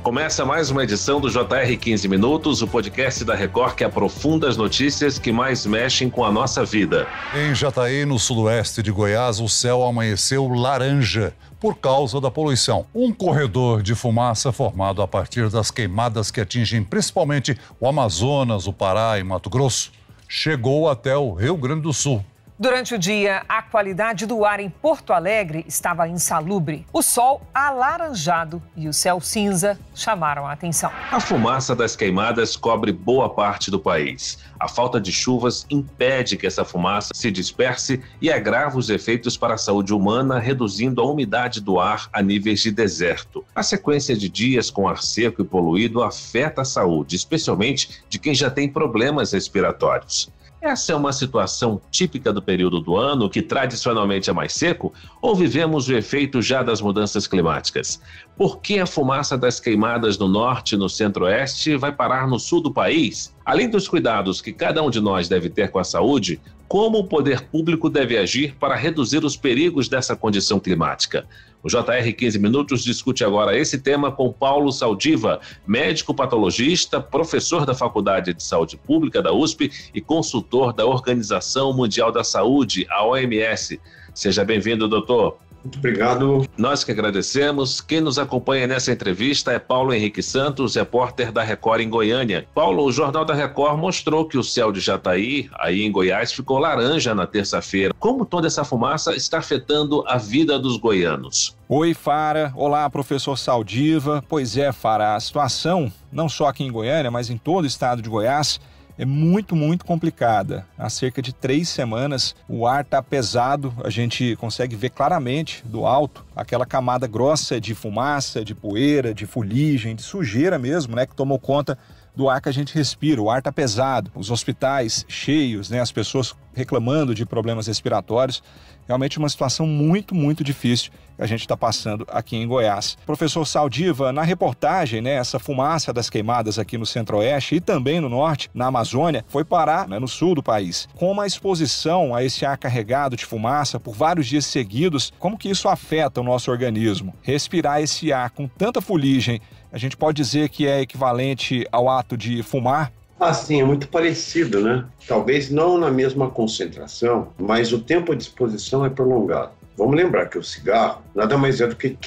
Começa mais uma edição do JR 15 Minutos, o podcast da Record que aprofunda as notícias que mais mexem com a nossa vida. Em Jataí, no sudoeste de Goiás, o céu amanheceu laranja por causa da poluição. Um corredor de fumaça formado a partir das queimadas que atingem principalmente o Amazonas, o Pará e Mato Grosso, chegou até o Rio Grande do Sul. Durante o dia, a qualidade do ar em Porto Alegre estava insalubre. O sol alaranjado e o céu cinza chamaram a atenção. A fumaça das queimadas cobre boa parte do país. A falta de chuvas impede que essa fumaça se disperse e agrava os efeitos para a saúde humana, reduzindo a umidade do ar a níveis de deserto. A sequência de dias com ar seco e poluído afeta a saúde, especialmente de quem já tem problemas respiratórios. Essa é uma situação típica do período do ano, que tradicionalmente é mais seco, ou vivemos o efeito já das mudanças climáticas? Por que a fumaça das queimadas no norte e no centro-oeste vai parar no sul do país? Além dos cuidados que cada um de nós deve ter com a saúde, como o poder público deve agir para reduzir os perigos dessa condição climática? O JR 15 Minutos discute agora esse tema com Paulo Saldiva, médico patologista, professor da Faculdade de Saúde Pública da USP e consultor da Organização Mundial da Saúde, a OMS. Seja bem-vindo, doutor. Muito obrigado. Nós que agradecemos. Quem nos acompanha nessa entrevista é Paulo Henrique Santos, repórter da Record em Goiânia. Paulo, o Jornal da Record mostrou que o céu de Jataí, aí em Goiás, ficou laranja na terça-feira. Como toda essa fumaça está afetando a vida dos goianos? Oi, Fara. Olá, professor Saldiva. Pois é, Fara, a situação, não só aqui em Goiânia, mas em todo o estado de Goiás, é muito complicada. Há cerca de 3 semanas o ar está pesado, a gente consegue ver claramente do alto aquela camada grossa de fumaça, de poeira, de fuligem, de sujeira mesmo, né, que tomou conta do ar que a gente respira. O ar está pesado, os hospitais cheios, né, as pessoas reclamando de problemas respiratórios. Realmente uma situação muito difícil que a gente está passando aqui em Goiás. Professor Saldiva, na reportagem, né, essa fumaça das queimadas aqui no centro-oeste e também no norte, na Amazônia, foi parar, né, no sul do país. Com uma exposição a esse ar carregado de fumaça por vários dias seguidos, como que isso afeta o nosso organismo? Respirar esse ar com tanta fuligem, a gente pode dizer que é equivalente ao ato de fumar? Sim, é muito parecido, né? Talvez não na mesma concentração, mas o tempo de exposição é prolongado. Vamos lembrar que o cigarro nada mais é do que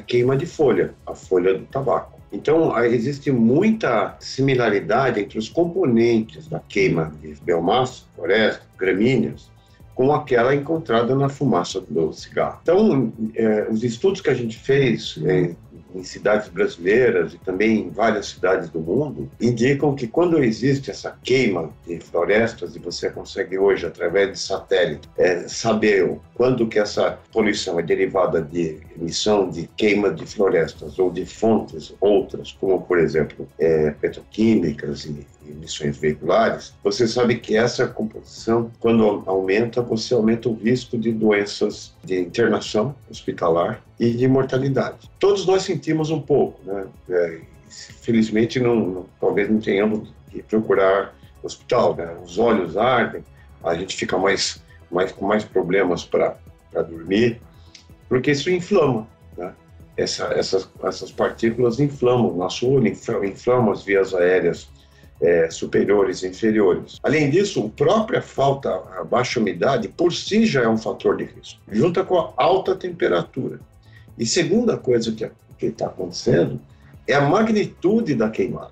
queima de folha, a folha do tabaco. Então, existe muita similaridade entre os componentes da queima de biomassa, floresta, gramíneas, com aquela encontrada na fumaça do cigarro. Então, os estudos que a gente fez em cidades brasileiras e também em várias cidades do mundo, indicam que quando existe essa queima de florestas, e você consegue hoje, através de satélite, saber quando que essa poluição é derivada de emissão de queima de florestas ou de fontes outras, como, por exemplo, petroquímicas e emissões veiculares, você sabe que essa composição, quando aumenta, você aumenta o risco de doenças de internação hospitalar e de mortalidade. Todos nós sentimos um pouco, né? Felizmente, talvez não tenhamos que procurar hospital, né? Os olhos ardem, a gente fica com mais problemas para dormir, porque isso inflama, né? Essas partículas inflamam o nosso olho, inflamam as vias aéreas superiores e inferiores. Além disso, a própria a baixa umidade, por si já é um fator de risco, junto com a alta temperatura. E segunda coisa que está acontecendo é a magnitude da queimada.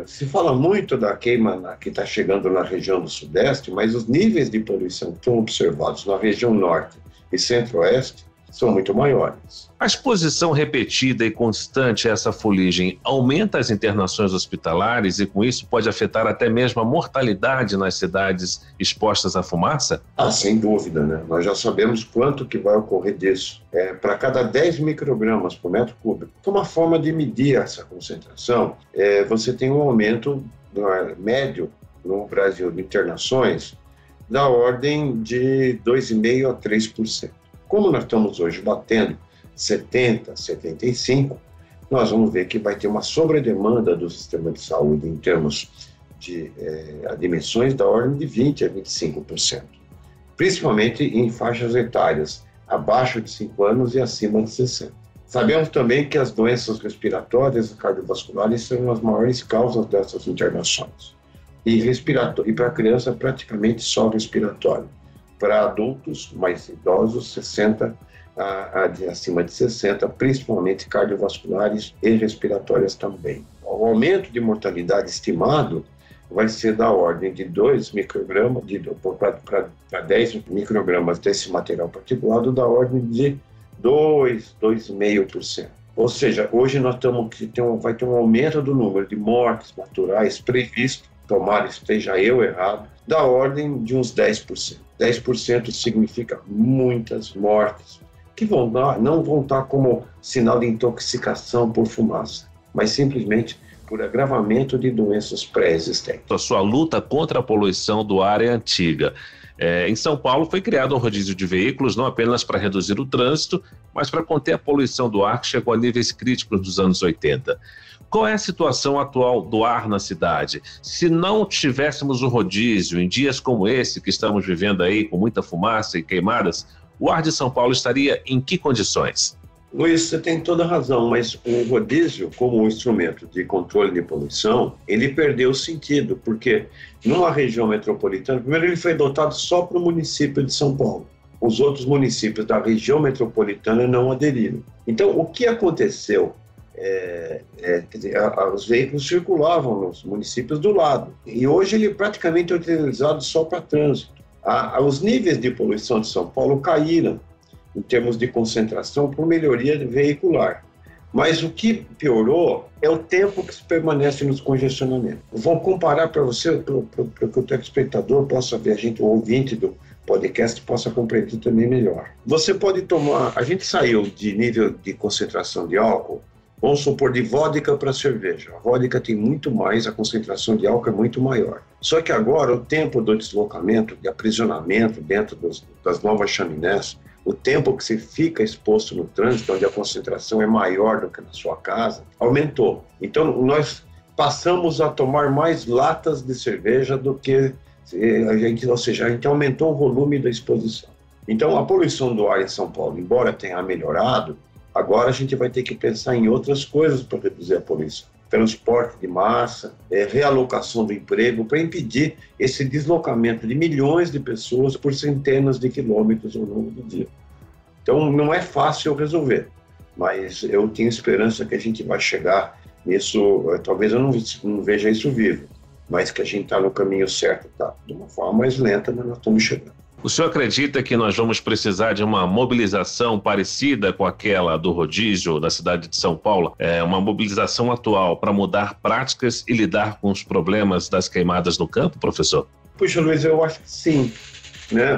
Se fala muito da queima que está chegando na região do Sudeste, mas os níveis de poluição que estão observados na região Norte e Centro-Oeste são muito maiores. A exposição repetida e constante a essa fuligem aumenta as internações hospitalares e, com isso, pode afetar até mesmo a mortalidade nas cidades expostas à fumaça? Sem dúvida, né? Nós já sabemos quanto que vai ocorrer disso. Para cada 10 microgramas por metro cúbico. Uma forma de medir essa concentração, você tem um aumento médio no Brasil de internações da ordem de 2,5% a 3%. Como nós estamos hoje batendo 70%, 75%, nós vamos ver que vai ter uma sobredemanda do sistema de saúde em termos de admissões da ordem de 20% a 25%, principalmente em faixas etárias abaixo de 5 anos e acima de 60. Sabemos também que as doenças respiratórias e cardiovasculares são as maiores causas dessas internações. E para a criança, praticamente só respiratório. Para adultos mais idosos, 60 acima de 60, principalmente cardiovasculares e respiratórias também. O aumento de mortalidade estimado vai ser da ordem de 2 microgramas para 10 microgramas desse material particulado, da ordem de 2,5%. Ou seja, hoje nós vai ter um aumento do número de mortes naturais previsto, tomara esteja eu errado, da ordem de uns 10%. 10% significa muitas mortes, que não vão estar como sinal de intoxicação por fumaça, mas simplesmente por agravamento de doenças pré-existentes. A sua luta contra a poluição do ar é antiga. Em São Paulo foi criado um rodízio de veículos, não apenas para reduzir o trânsito, mas para conter a poluição do ar que chegou a níveis críticos dos anos 80. Qual é a situação atual do ar na cidade? Se não tivéssemos o rodízio em dias como esse que estamos vivendo aí, com muita fumaça e queimadas, o ar de São Paulo estaria em que condições? Luiz, você tem toda a razão, mas o rodízio, como um instrumento de controle de poluição, ele perdeu o sentido, porque numa região metropolitana, primeiro ele foi adotado só para o município de São Paulo. Os outros municípios da região metropolitana não aderiram. Então, o que aconteceu? Os veículos circulavam nos municípios do lado, e hoje ele praticamente é utilizado só para trânsito. Os níveis de poluição de São Paulo caíram em termos de concentração por melhoria veicular. Mas o que piorou é o tempo que se permanece nos congestionamentos. Vou comparar para você, para que o telespectador possa ver, o ouvinte do podcast possa compreender também melhor. Você pode tomar, a gente saiu de nível de concentração de álcool, vamos supor, de vodka para cerveja. A vodka tem muito mais, a concentração de álcool é muito maior. Só que agora o tempo do deslocamento, de aprisionamento dentro das novas chaminés, o tempo que você fica exposto no trânsito, onde a concentração é maior do que na sua casa, aumentou. Então, nós passamos a tomar mais latas de cerveja do que a gente aumentou o volume da exposição. Então, a poluição do ar em São Paulo, embora tenha melhorado, agora a gente vai ter que pensar em outras coisas para reduzir a poluição. Transporte de massa, realocação do emprego, para impedir esse deslocamento de milhões de pessoas por centenas de quilômetros ao longo do dia. Então, não é fácil resolver, mas eu tenho esperança que a gente vai chegar nisso. Talvez eu não veja isso vivo, mas que a gente está no caminho certo, tá? De uma forma mais lenta, mas nós estamos chegando. O senhor acredita que nós vamos precisar de uma mobilização parecida com aquela do rodízio da cidade de São Paulo? Uma mobilização atual para mudar práticas e lidar com os problemas das queimadas no campo, professor? Puxa, Luiz, eu acho que sim.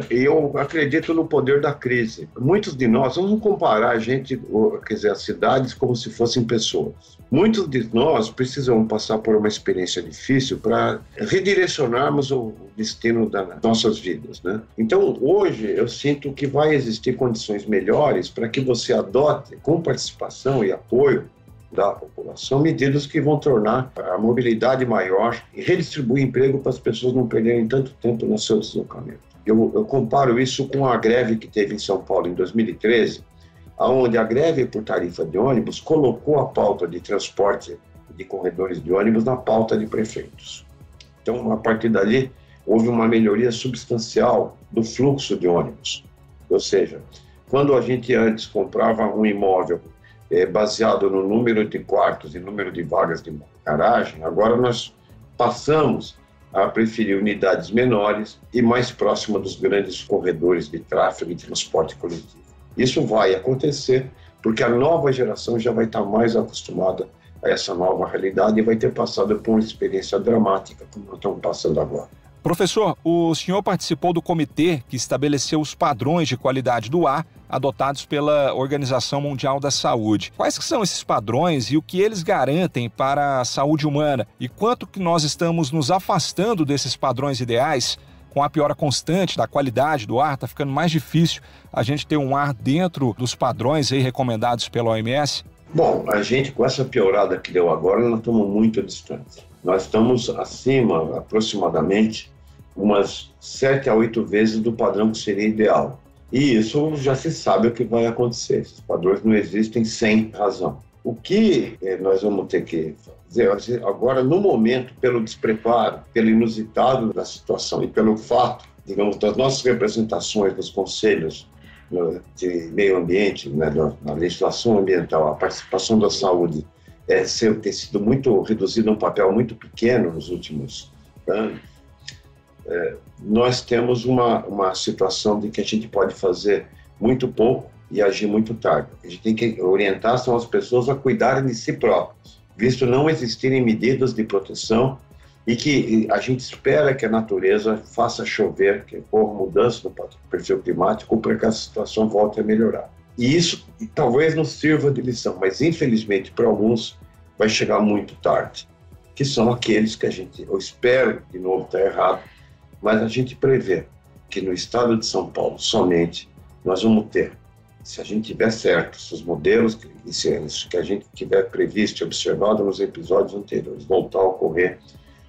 Eu acredito no poder da crise. Muitos de nós, vamos comparar as cidades como se fossem pessoas. Muitos de nós precisam passar por uma experiência difícil para redirecionarmos o destino das nossas vidas, né? Então, hoje, eu sinto que vai existir condições melhores para que você adote, com participação e apoio da população, medidas que vão tornar a mobilidade maior e redistribuir emprego para as pessoas não perderem tanto tempo no seu deslocamento. Eu comparo isso com a greve que teve em São Paulo em 2013, onde a greve por tarifa de ônibus colocou a pauta de transporte de corredores de ônibus na pauta de prefeitos. Então, a partir dali, houve uma melhoria substancial do fluxo de ônibus. Ou seja, quando a gente antes comprava um imóvel baseado no número de quartos e número de vagas de garagem, agora nós passamos a preferir unidades menores e mais próximas dos grandes corredores de tráfego e transporte coletivo. Isso vai acontecer porque a nova geração já vai estar mais acostumada a essa nova realidade e vai ter passado por uma experiência dramática como nós estamos passando agora. Professor, o senhor participou do comitê que estabeleceu os padrões de qualidade do ar adotados pela Organização Mundial da Saúde. Quais que são esses padrões e o que eles garantem para a saúde humana? E quanto que nós estamos nos afastando desses padrões ideais? Com a piora constante da qualidade do ar, está ficando mais difícil a gente ter um ar dentro dos padrões aí recomendados pela OMS? Bom, a gente com essa piorada que deu agora, nós estamos muito distantes. Nós estamos acima, aproximadamente, umas 7 a 8 vezes do padrão que seria ideal. E isso já se sabe o que vai acontecer. Esses padrões não existem sem razão. O que nós vamos ter que fazer agora, no momento, pelo despreparo, pelo inusitado da situação e pelo fato, digamos, das nossas representações dos conselhos de meio ambiente, né, na legislação ambiental, a participação da saúde ter sido muito reduzida a um papel muito pequeno nos últimos anos, nós temos uma situação de que a gente pode fazer muito pouco e agir muito tarde. A gente tem que orientar as pessoas a cuidarem de si próprios, visto não existirem medidas de proteção e que a gente espera que a natureza faça chover, que ocorra mudança no perfil climático para que a situação volte a melhorar. E isso talvez não sirva de lição, mas infelizmente para alguns vai chegar muito tarde, que são aqueles que eu espero, de novo está errado, mas a gente prevê que no estado de São Paulo somente nós vamos ter, se a gente tiver certo, se os modelos e se isso que a gente tiver previsto e observado nos episódios anteriores voltar a ocorrer,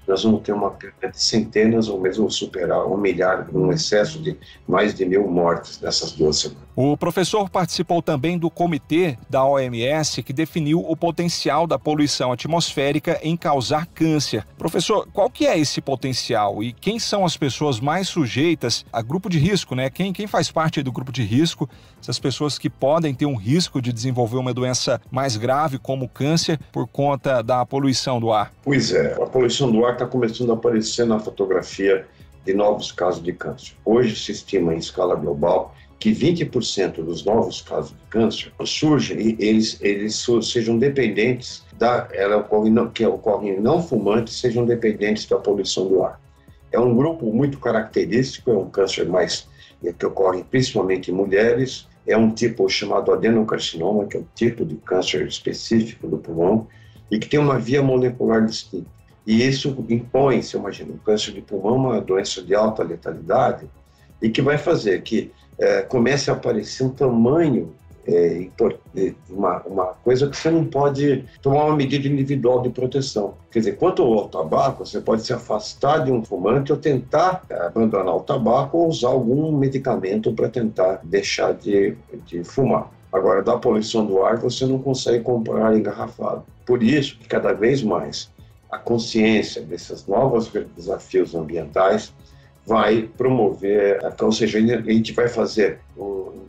nós vamos ter uma perda de centenas ou mesmo superar 1 milhar, um excesso de mais de 1.000 mortes nessas 2 semanas. O professor participou também do comitê da OMS que definiu o potencial da poluição atmosférica em causar câncer. Professor, qual que é esse potencial e quem são as pessoas mais sujeitas a grupo de risco, né? Quem faz parte do grupo de risco, essas pessoas que podem ter um risco de desenvolver uma doença mais grave como o câncer por conta da poluição do ar? Pois é, a poluição do ar está começando a aparecer na fotografia de novos casos de câncer. Hoje se estima em escala global que 20% dos novos casos de câncer surgem e eles sejam dependentes que ocorrem não fumantes, sejam dependentes da poluição do ar. É um grupo muito característico, é um câncer que ocorre principalmente em mulheres, é um tipo chamado adenocarcinoma, que é um tipo de câncer específico do pulmão e que tem uma via molecular distinta. E isso impõe, se imagina, um câncer de pulmão, uma doença de alta letalidade, e que vai fazer que comece a aparecer um tamanho, uma coisa que você não pode tomar uma medida individual de proteção. Quer dizer, quanto ao tabaco, você pode se afastar de um fumante ou tentar abandonar o tabaco ou usar algum medicamento para tentar deixar de fumar. Agora, da poluição do ar, você não consegue comprar engarrafado. Por isso, que cada vez mais a consciência desses novos desafios ambientais vai promover, ou seja, a gente vai fazer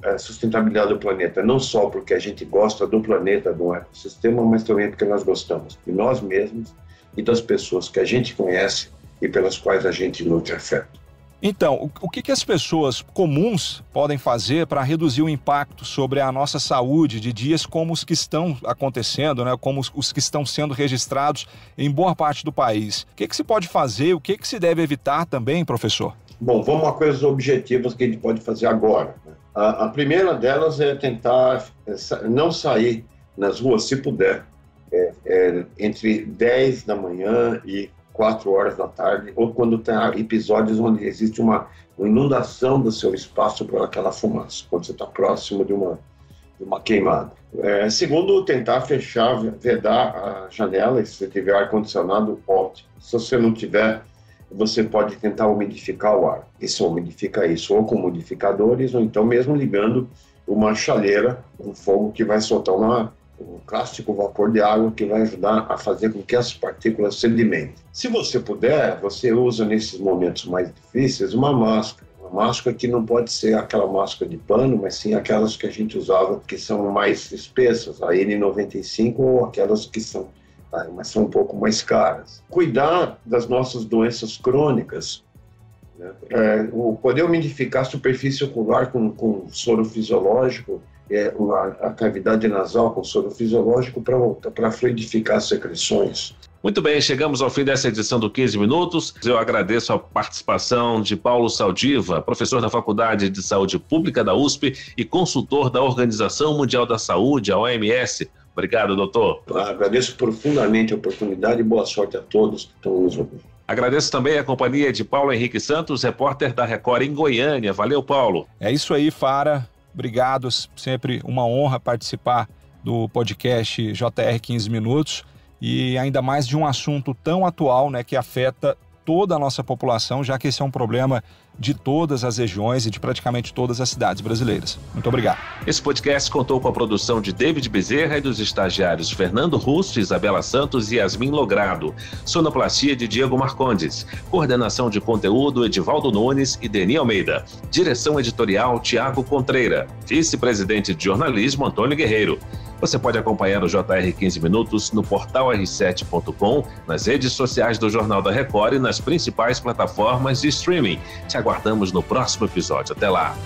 a sustentabilidade do planeta, não só porque a gente gosta do planeta, do ecossistema, mas também porque nós gostamos de nós mesmos e das pessoas que a gente conhece e pelas quais a gente nutre afeto. Então, o que as pessoas comuns podem fazer para reduzir o impacto sobre a nossa saúde de dias como os que estão acontecendo, né? Como os que estão sendo registrados em boa parte do país? O que se pode fazer? O que se deve evitar também, professor? Bom, vamos a coisas objetivas que a gente pode fazer agora. A primeira delas é tentar não sair nas ruas, se puder, entre 10 da manhã e 4 horas da tarde, ou quando tem episódios onde existe uma inundação do seu espaço por aquela fumaça, quando você está próximo de uma queimada. Segundo, tentar vedar a janela, e se você tiver ar-condicionado, ótimo. Se você não tiver, você pode tentar umidificar o ar. Isso umidifica isso, ou com umidificadores, ou então mesmo ligando uma chaleira, um fogo que vai soltar um clássico vapor de água que vai ajudar a fazer com que as partículas sedimentem. Se você puder, você usa nesses momentos mais difíceis uma máscara que não pode ser aquela máscara de pano, mas sim aquelas que a gente usava que são mais espessas, a N95 ou aquelas que são um pouco mais caras. Cuidar das nossas doenças crônicas, né? Poder umidificar a superfície ocular com soro fisiológico, a cavidade nasal com soro fisiológico para fluidificar as secreções. Muito bem, chegamos ao fim dessa edição do 15 Minutos. Eu agradeço a participação de Paulo Saldiva, professor da Faculdade de Saúde Pública da USP e consultor da Organização Mundial da Saúde, a OMS. Obrigado, doutor. Agradeço profundamente a oportunidade e boa sorte a todos que estão nos ouvindo. Agradeço também a companhia de Paulo Henrique Santos, repórter da Record em Goiânia. Valeu, Paulo. É isso aí, Fara. Obrigado, sempre uma honra participar do podcast JR 15 Minutos e ainda mais de um assunto tão atual, né, que afeta toda a nossa população, já que esse é um problema de todas as regiões e de praticamente todas as cidades brasileiras. Muito obrigado. Esse podcast contou com a produção de David Bezerra e dos estagiários Fernando Russo, Isabela Santos e Yasmin Logrado. Sonoplastia de Diego Marcondes. Coordenação de conteúdo Edivaldo Nunes e Deni Almeida. Direção editorial Tiago Contreira. Vice-presidente de jornalismo Antônio Guerreiro. Você pode acompanhar o JR 15 Minutos no portal r7.com, nas redes sociais do Jornal da Record e nas principais plataformas de streaming. Te aguardamos no próximo episódio. Até lá!